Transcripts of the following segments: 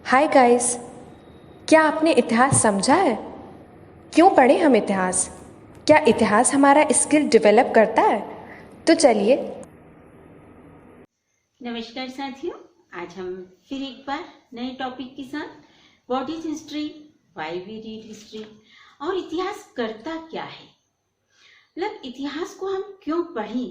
Hi guys, क्या आपने इतिहास समझा है? क्यों पढ़ें हम इतिहास? क्या इतिहास हमारा स्किल डेवलप करता है? तो चलिए। नमस्कार साथियों, आज हम फिर एक बार नए टॉपिक के साथ what is history, why we read history और इतिहास करता क्या है, मतलब इतिहास को हम क्यों पढ़ें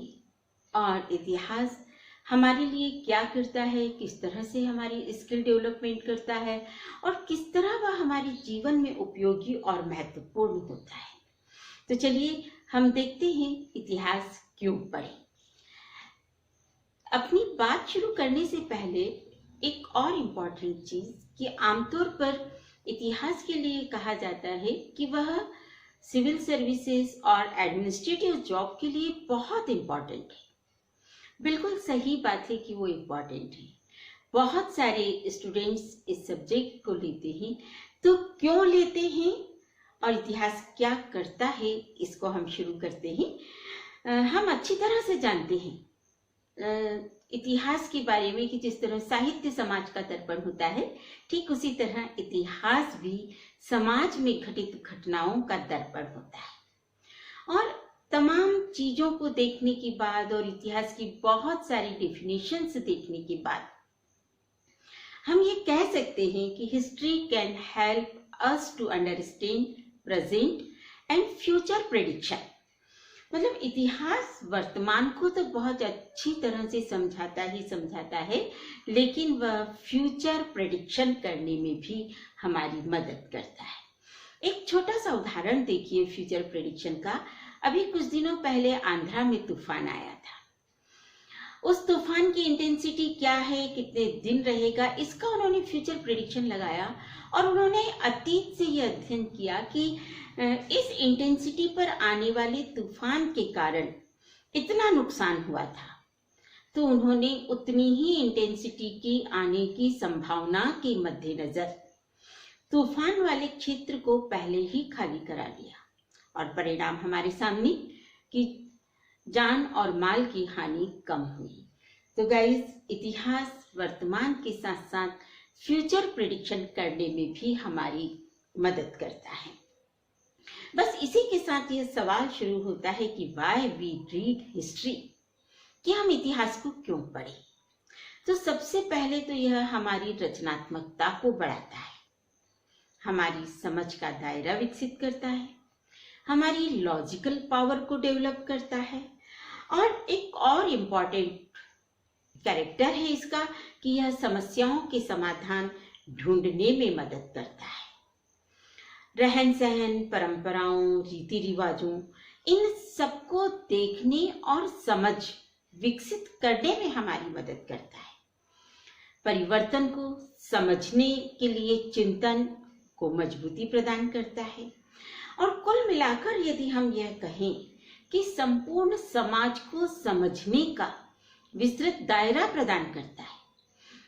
और इतिहास हमारे लिए क्या करता है, किस तरह से हमारी स्किल डेवलपमेंट करता है और किस तरह वह हमारे जीवन में उपयोगी और महत्वपूर्ण होता है। तो चलिए हम देखते हैं इतिहास क्यों पढ़ें। अपनी बात शुरू करने से पहले एक और इम्पॉर्टेंट चीज कि आमतौर पर इतिहास के लिए कहा जाता है कि वह सिविल सर्विसेज और एडमिनिस्ट्रेटिव जॉब के लिए बहुत इम्पॉर्टेंट है। बिल्कुल सही बात है कि वो इम्पॉर्टेंट है। बहुत सारे स्टूडेंट्स इस सब्जेक्ट को लेते हैं, तो क्यों लेते हैं और इतिहास क्या करता है, इसको हम शुरू करते हैं। हम अच्छी तरह से जानते हैं इतिहास के बारे में कि जिस तरह साहित्य समाज का दर्पण होता है, ठीक उसी तरह इतिहास भी समाज में घटित घटनाओं का दर्पण होता है। और तमाम चीजों को देखने के बाद और इतिहास की बहुत सारी डेफिनेशंस देखने के बाद हम ये कह सकते हैं कि history can help us to understand present and future prediction. मतलब इतिहास वर्तमान को तो बहुत अच्छी तरह से समझाता है, लेकिन वह फ्यूचर प्रेडिक्शन करने में भी हमारी मदद करता है। एक छोटा सा उदाहरण देखिए फ्यूचर प्रेडिक्शन का। अभी कुछ दिनों पहले आंध्रा में तूफान आया था। उस तूफान की इंटेंसिटी क्या है, कितने दिन रहेगा, इसका उन्होंने फ्यूचर प्रेडिक्शन लगाया और उन्होंने अतीत से यह अध्ययन किया कि इस इंटेंसिटी पर आने वाले तूफान के कारण इतना नुकसान हुआ था, तो उन्होंने उतनी ही इंटेंसिटी की आने की संभावना के मद्देनजर तूफान वाले क्षेत्र को पहले ही खाली करा लिया और परिणाम हमारे सामने कि जान और माल की हानि कम हुई। तो गाइस, इतिहास वर्तमान के साथ साथ फ्यूचर प्रेडिक्शन करने में भी हमारी मदद करता है। बस इसी के साथ यह सवाल शुरू होता है कि व्हाई वी रीड हिस्ट्री, कि हम इतिहास को क्यों पढ़ें। तो सबसे पहले तो यह हमारी रचनात्मकता को बढ़ाता है, हमारी समझ का दायरा विकसित करता है, हमारी लॉजिकल पावर को डेवलप करता है और एक और इम्पॉर्टेंट कैरेक्टर है इसका कि यह समस्याओं के समाधान ढूंढने में मदद करता है। रहन सहन, परंपराओं, रीति रिवाजों, इन सबको देखने और समझ विकसित करने में हमारी मदद करता है। परिवर्तन को समझने के लिए चिंतन को मजबूती प्रदान करता है और कुल मिलाकर यदि हम यह कहें कि संपूर्ण समाज को समझने का विस्तृत दायरा प्रदान करता है।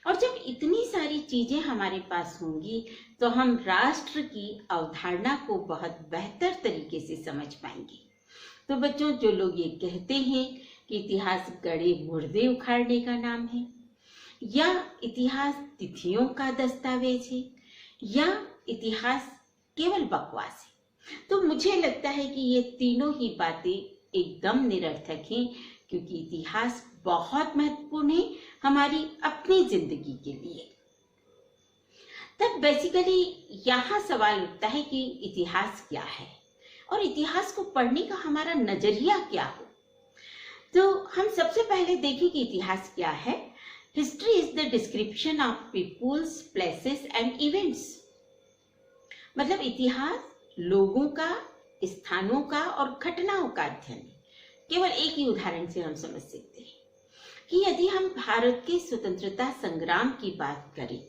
और जब इतनी सारी चीजें हमारे पास होंगी तो हम राष्ट्र की अवधारणा को बहुत बेहतर तरीके से समझ पाएंगे। तो बच्चों, जो लोग ये कहते हैं कि इतिहास गड़े मुर्दे उखाड़ने का नाम है, या इतिहास तिथियों का दस्तावेज है, या इतिहास केवल बकवास है, तो मुझे लगता है कि ये तीनों ही बातें एकदम निरर्थक हैं, क्योंकि इतिहास बहुत महत्वपूर्ण है हमारी अपनी जिंदगी के लिए। तब बेसिकली यहाँ सवाल उठता है कि इतिहास क्या है और इतिहास को पढ़ने का हमारा नजरिया क्या हो। तो हम सबसे पहले देखें कि इतिहास क्या है। History is the description of peoples, places and events. मतलब इतिहास लोगों का, स्थानों का और घटनाओं का अध्ययन है। केवल एक ही उदाहरण से हम समझ सकते हैं कि यदि हम भारत के स्वतंत्रता संग्राम की बात करें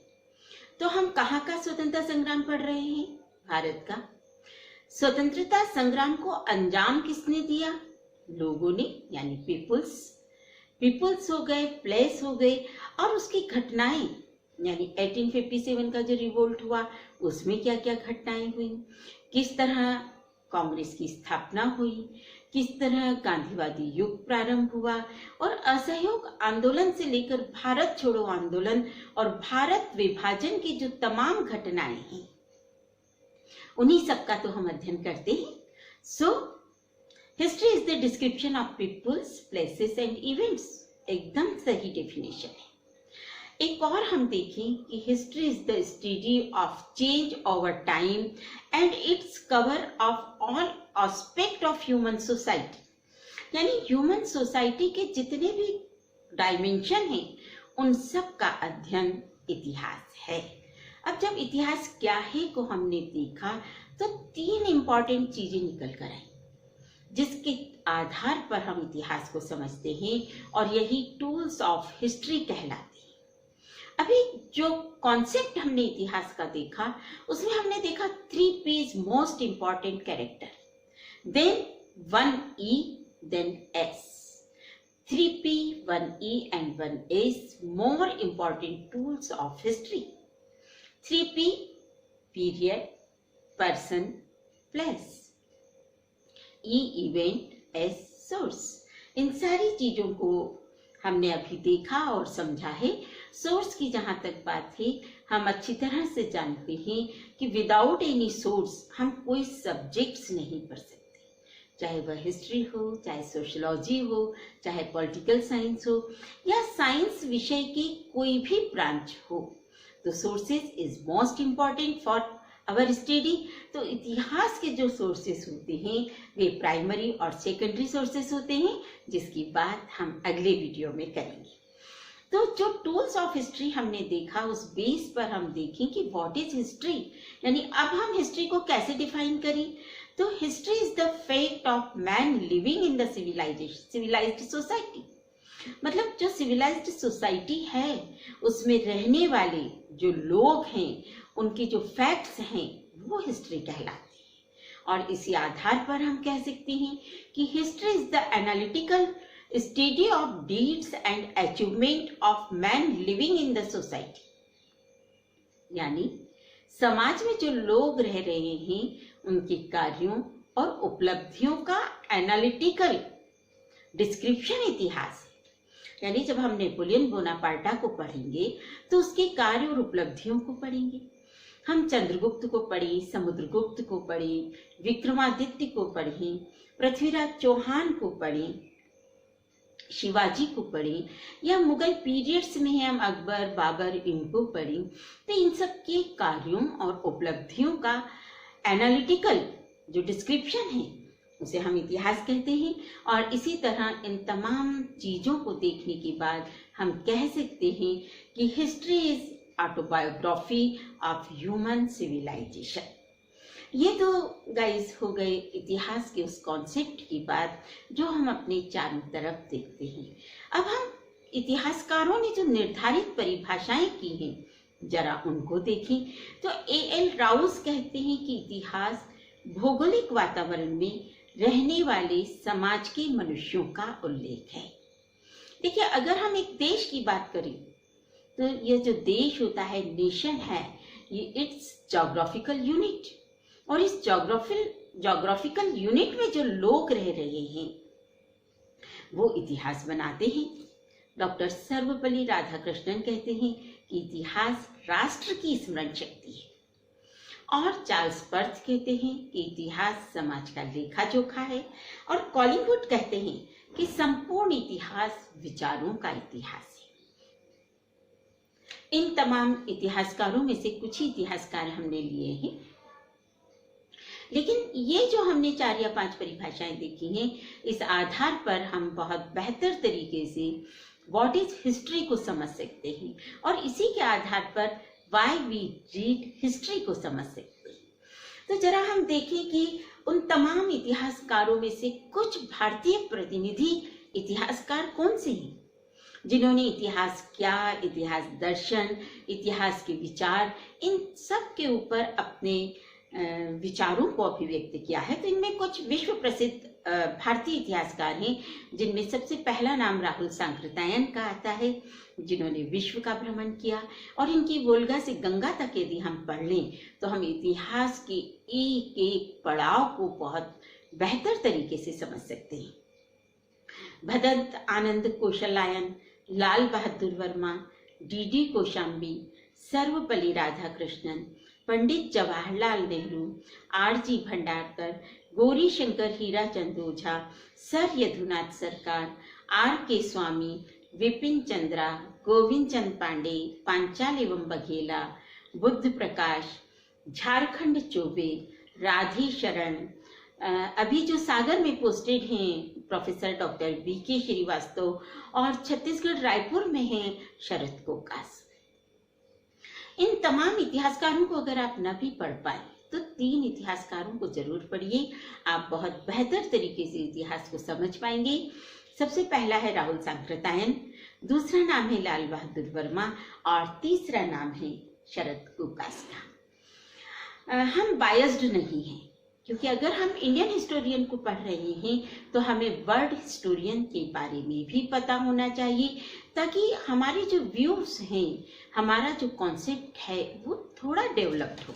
तो हम कहाँ का स्वतंत्रता संग्राम पढ़ रहे हैं? भारत का। स्वतंत्रता संग्राम को अंजाम किसने दिया? लोगों ने, यानी पीपुल्स हो गए, प्लेस हो गए, और उसकी घटनाएं, यानी 1857 का जो रिवोल्ट हुआ उसमें क्या क्या घटनाएं हुई, किस तरह कांग्रेस की स्थापना हुई, किस तरह गांधीवादी युग प्रारंभ हुआ और असहयोग आंदोलन से लेकर भारत छोड़ो आंदोलन और भारत विभाजन की जो तमाम घटनाएं हैं उन्हीं सब का तो हम अध्ययन करते हैं। So history is the description of peoples, places and events. एकदम सही डेफिनेशन है। एक और हम देखें कि history is the study of change over time and its cover of all aspect of human society. यानी ह्यूमन सोसाइटी के जितने भी डायमेंशन हैं उन सब का अध्ययन इतिहास है। अब जब इतिहास क्या है को हमने देखा तो 3 इंपॉर्टेंट चीजें निकल कर आई जिसके आधार पर हम इतिहास को समझते हैं और यही टूल्स ऑफ हिस्ट्री कहलाते हैं। अभी जो कॉन्सेप्ट हमने इतिहास का देखा उसमें हमने देखा 3 P's most important character, then 1E, then S. 3P, 1E and 1S more important tools of history. 3P, period, person, place. E, event, S, source. इन सारी चीजों को हमने अभी देखा और समझा है। सोर्स की जहां तक बात है, हम अच्छी तरह से जानते हैं कि विदाउट एनी सोर्स हम कोई सब्जेक्ट्स नहीं पढ़ सकते, चाहे वह हिस्ट्री हो, चाहे सोशियोलॉजी हो, चाहे पॉलिटिकल साइंस हो या साइंस विषय की कोई भी ब्रांच हो। तो sources is most important for our study. तो इतिहास के जो सोर्सेस होते हैं वे प्राइमरी और सेकेंडरी सोर्सेस होते हैं, जिसकी बात हम अगले वीडियो में करेंगे। तो जो टूल्स ऑफ हिस्ट्री हमने देखा उस बेस पर हम देखें कि व्हाट इज हिस्ट्री, यानी अब हम हिस्ट्री को कैसे डिफाइन करें। तो history is the fact of man living in the civilised society. मतलब जो सिविलाइज्ड सोसाइटी है उसमें रहने वाले जो लोग हैं उनके जो फैक्ट्स हैं वो हिस्ट्री कहलाते हैं। और इसी आधार पर हम कह सकते हैं कि history is the analytical study of deeds and achievement of man living in the society. यानी समाज में जो लोग रह रहे हैं उनके कार्यों और उपलब्धियों का एनालिटिकल डिस्क्रिप्शन इतिहास है। यानी जब हम नेपोलियन बोनापार्टा को पढ़ेंगे तो उसके कार्य और उपलब्धियों को पढ़ेंगे। हम चंद्रगुप्त को पढ़ें, समुद्रगुप्त को पढ़ें, विक्रमादित्य को पढ़ें, पृथ्वीराज चौहान को पढ़ें, शिवाजी को पढ़ें या मुगल पीरियड्स में हम अकबर, बाबर, इनको पढ़ें, तो इन सब के कार्यों और उपलब्धियों का एनालिटिकल जो डिस्क्रिप्शन है उसे हम इतिहास कहते हैं। और इसी तरह इन तमाम चीजों को देखने के बाद हम कह सकते हैं कि history is autobiography of human civilisation. ये तो गाइस हो गए इतिहास के उस कॉन्सेप्ट की बात जो हम अपने चारों तरफ देखते हैं। अब हम इतिहासकारों ने जो निर्धारित परिभाषाएं की हैं जरा उनको देखें। तो A.L. राउस कहते हैं कि इतिहास भौगोलिक वातावरण में रहने वाले समाज के मनुष्यों का उल्लेख है। देखिए, अगर हम एक देश की बात करें तो ये जो देश होता है, नेशन है, ये इट्स जोग्राफिकल यूनिट। और इस जोग्राफिकल यूनिट में जो लोग रह रहे हैं वो इतिहास बनाते हैं। डॉक्टर सर्वपल्ली राधाकृष्णन कहते हैं कि इतिहास राष्ट्र की स्मरण शक्ति है। और चार्ल्स पर्थ कहते हैं कि इतिहास समाज का लेखा जोखा है। और कॉलिंगवुड कहते हैं कि संपूर्ण इतिहास विचारों का इतिहास है। इन तमाम इतिहासकारों में से कुछ ही इतिहासकार हमने लिए हैं, लेकिन ये जो हमने 4 या 5 परिभाषाएं देखी हैं इस आधार पर हम बहुत बेहतर तरीके से व्हाट इज हिस्ट्री को समझ सकते हैं और इसी के आधार पर व्हाई वी रीड हिस्ट्री को समझ सकते हैं। तो जरा हम देखें कि उन तमाम इतिहासकारों में से कुछ भारतीय प्रतिनिधि इतिहासकार कौन से हैं जिन्होंने इतिहास क्या, इतिहास दर्शन, इतिहास के विचार, इन सब के ऊपर अपने विचारों को अभिव्यक्त किया है। तो इनमें कुछ विश्व प्रसिद्ध भारतीय इतिहासकार हैं जिनमें सबसे पहला नाम राहुल सांकृत्यायन का आता है जिन्होंने विश्व का भ्रमण किया। और इनकी वोल्गा से गंगा तक यदि हम पढ़ लें तो हम इतिहास के एक एक पड़ाव को बहुत बेहतर तरीके से समझ सकते हैं। Bhadant Anand कोशलायन, Lal Bahadur Verma, D Kaushambi, Sarvepalli Radhakrishnan, Pandit Jawaharlal Nehru, RG. भंडारकर, गौरी शंकर हीराचंद ओझा, सर यदुनाथ सरकार, आर.के. स्वामी, विपिन चंद्रा, गोविंद चंद पांडे, पांचाल एवं बघेला, बुद्ध प्रकाश, झारखंड चौबे, राधे शरण, अभी जो सागर में पोस्टेड हैं प्रोफेसर डॉक्टर बी.के. श्रीवास्तव, और छत्तीसगढ़ रायपुर में हैं शरद कोकास। इन तमाम इतिहासकारों को अगर आप न भी पढ़ पाए तो 3 इतिहासकारों को जरूर पढ़िए, आप बहुत बेहतर तरीके से इतिहास को समझ पाएंगे। सबसे पहला है राहुल सांकृत्यायन, दूसरा नाम है लाल बहादुर वर्मा, और तीसरा नाम है शरद कोकास का। हम बायस्ड नहीं हैं, क्योंकि अगर हम इंडियन हिस्टोरियन को पढ़ रहे हैं तो हमें वर्ल्ड हिस्टोरियन के बारे में भी पता होना चाहिए, ताकि हमारे जो व्यूज हैं, हमारा जो कॉन्सेप्ट है वो थोड़ा डेवलप्ड हो।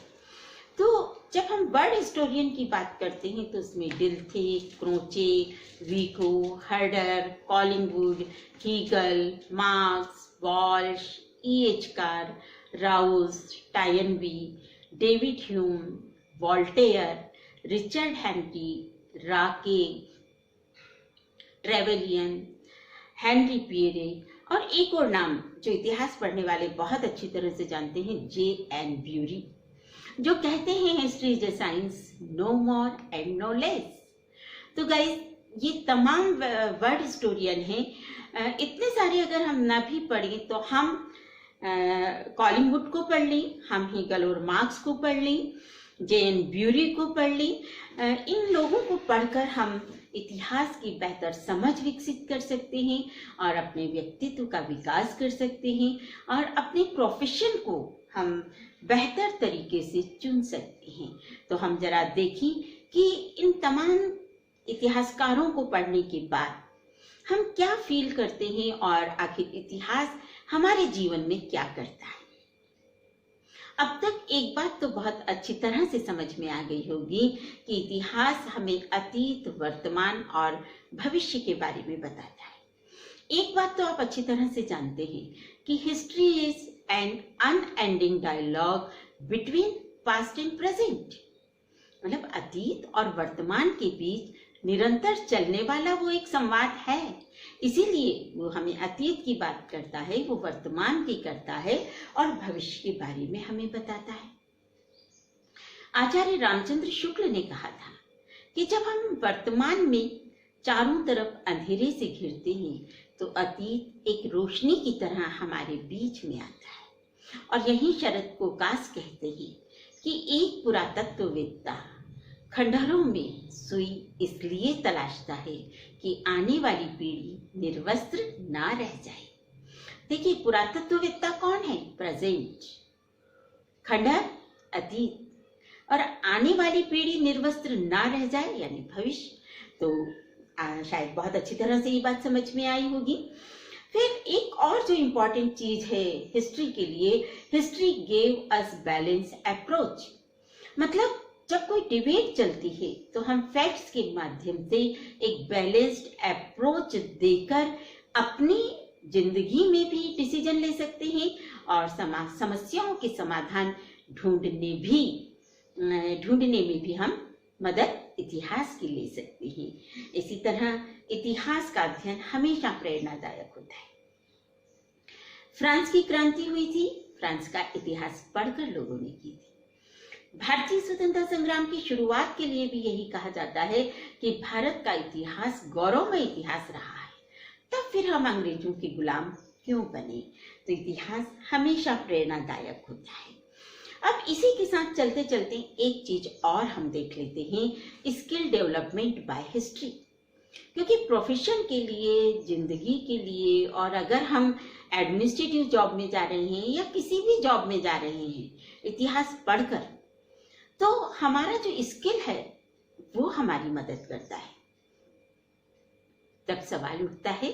तो जब हम वर्ल्ड हिस्टोरियन की बात करते हैं तो उसमें Dilthey, Croce, Vico, Herder, Collingwood, Hegel, Marx, Walsh, E.H. Carr, Rowse, Toynbee, David Hume, Voltaire, Richard हैंटी, राके, ट्रेवेलियन, हेनरी पियरे, और एक और नाम जो इतिहास पढ़ने वाले बहुत अच्छी तरह से जानते हैं, J.N. ब्यूरी, जो कहते हैं history is a science, no more and no less. तो गाइस, ये तमाम वर्ल्ड हिस्टोरियन हैं। इतने सारे अगर हम ना भी पढ़ें तो हम कॉलिंगवुड को पढ़ लें, हम हीगल और मार्क्स को पढ़ लें, J.N. ब्यूरी को पढ़ लें। इन लोगों को पढ़कर हम इतिहास की बेहतर समझ विकसित कर सकते हैं और अपने व्यक्तित्व का विकास कर सकते हैं, और अपने प्रोफेशन को हम बेहतर तरीके से चुन सकते हैं। तो हम जरा देखें कि इन तमाम इतिहासकारों को पढ़ने के बाद हम क्या फील करते हैं और आखिर इतिहास हमारे जीवन में क्या करता है। अब तक एक बात तो बहुत अच्छी तरह से समझ में आ गई होगी कि इतिहास हमें अतीत, वर्तमान और भविष्य के बारे में बताता है। एक बात तो आप अच्छी तरह से जानते हैं कि history is an unending dialogue between past and present, मतलब अतीत और वर्तमान के बीच निरंतर चलने वाला वो एक संवाद है। इसीलिए वो हमें अतीत की बात करता है, वो वर्तमान की करता है और भविष्य के बारे में हमें बताता है। आचार्य रामचंद्र शुक्ल ने कहा था कि जब हम वर्तमान में चारों तरफ अंधेरे से घिरते हैं तो अतीत एक रोशनी की तरह हमारे बीच में आता है। और यही शरद कोकास कहते हैं कि एक पुरातत्ववेत्ता खंडहरों में सुई इसलिए तलाशता है कि आने वाली पीढ़ी निर्वस्त्र ना रह जाए। देखिए, पुरातत्ववेत्ता कौन है? प्रेजेंट, खंडहर अतीत, और आने वाली पीढ़ी निर्वस्त्र ना रह जाए यानी भविष्य। तो शायद बहुत अच्छी तरह से ये बात समझ में आई होगी। फिर एक और जो इम्पोर्टेंट चीज है हिस्ट्री के लिए, history gave us balance approach, मतलब जब कोई डिबेट चलती है तो हम फैक्ट्स के माध्यम से एक बैलेंस्ड अप्रोच देकर अपनी जिंदगी में भी डिसीजन ले सकते हैं और समस्याओं के समाधान ढूंढने में भी हम मदद इतिहास की ले सकते हैं। इसी तरह इतिहास का अध्ययन हमेशा प्रेरणादायक होता है। फ्रांस की क्रांति हुई थी, फ्रांस का इतिहास पढ़कर लोगों ने की थी। भारतीय स्वतंत्रता संग्राम की शुरुआत के लिए भी यही कहा जाता है कि भारत का इतिहास गौरवमय इतिहास रहा है, तब फिर हम अंग्रेजों के गुलाम क्यों बने। तो इतिहास हमेशा प्रेरणादायक होता है। अब इसी के साथ चलते चलते एक चीज और हम देख लेते हैं, स्किल डेवलपमेंट बाय हिस्ट्री। क्योंकि प्रोफेशन के लिए, जिंदगी के लिए, और अगर हम एडमिनिस्ट्रेटिव जॉब में जा रहे हैं या किसी भी जॉब में जा रहे हैं इतिहास पढ़कर, तो हमारा जो स्किल है वो हमारी मदद करता है। तब सवाल उठता है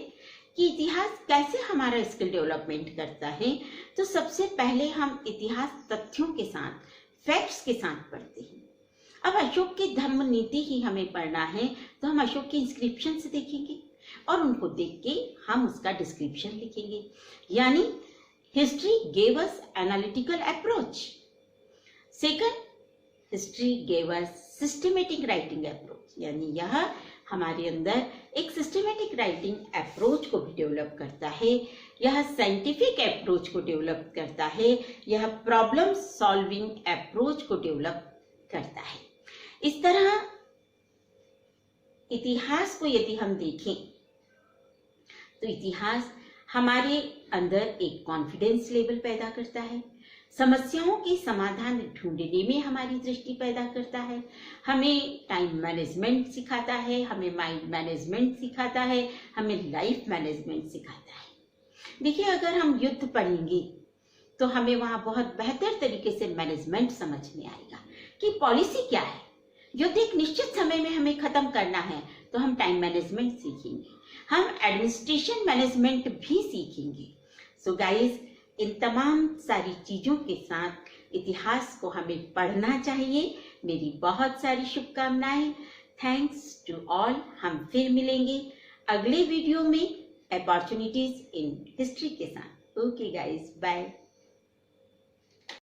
कि इतिहास कैसे हमारा स्किल डेवलपमेंट करता है। तो सबसे पहले हम इतिहास तथ्यों के साथ, फैक्ट्स के साथ पढ़ते हैं। अब अशोक की धर्म नीति ही हमें पढ़ना है तो हम अशोक की इंस्क्रिप्शन से देखेंगे और उनको देख के हम उसका डिस्क्रिप्शन लिखेंगे। यानी history gave us analytical approach. Second, history gave us systematic writing approach, यानी यह हमारे अंदर एक सिस्टमेटिक राइटिंग अप्रोच को भी डेवलप करता है, यह साइंटिफिक अप्रोच को डेवलप करता है, यह प्रॉब्लम सॉल्विंग अप्रोच को डेवलप करता है। इस तरह इतिहास को यदि हम देखें तो इतिहास हमारे अंदर एक कॉन्फिडेंस लेवल पैदा करता है, समस्याओं के समाधान ढूंढने में हमारी दृष्टि पैदा करता है, हमें टाइम मैनेजमेंट सिखाता है, हमें माइंड मैनेजमेंट सिखाता है, हमें लाइफ मैनेजमेंट सिखाता है। देखिए, अगर हम युद्ध पढ़ेंगे तो हमें वहां बहुत बेहतर तरीके से मैनेजमेंट समझ में आएगा कि पॉलिसी क्या है। युद्ध एक निश्चित समय में हमें खत्म करना है तो हम टाइम मैनेजमेंट सीखेंगे, हम एडमिनिस्ट्रेशन मैनेजमेंट भी सीखेंगे। सो गाइस, इन तमाम सारी चीजों के साथ इतिहास को हमें पढ़ना चाहिए। मेरी बहुत सारी शुभकामनाएं। Thanks to all. हम फिर मिलेंगे अगले वीडियो में अपॉर्चुनिटीज इन हिस्ट्री के साथ। Okay guys, bye.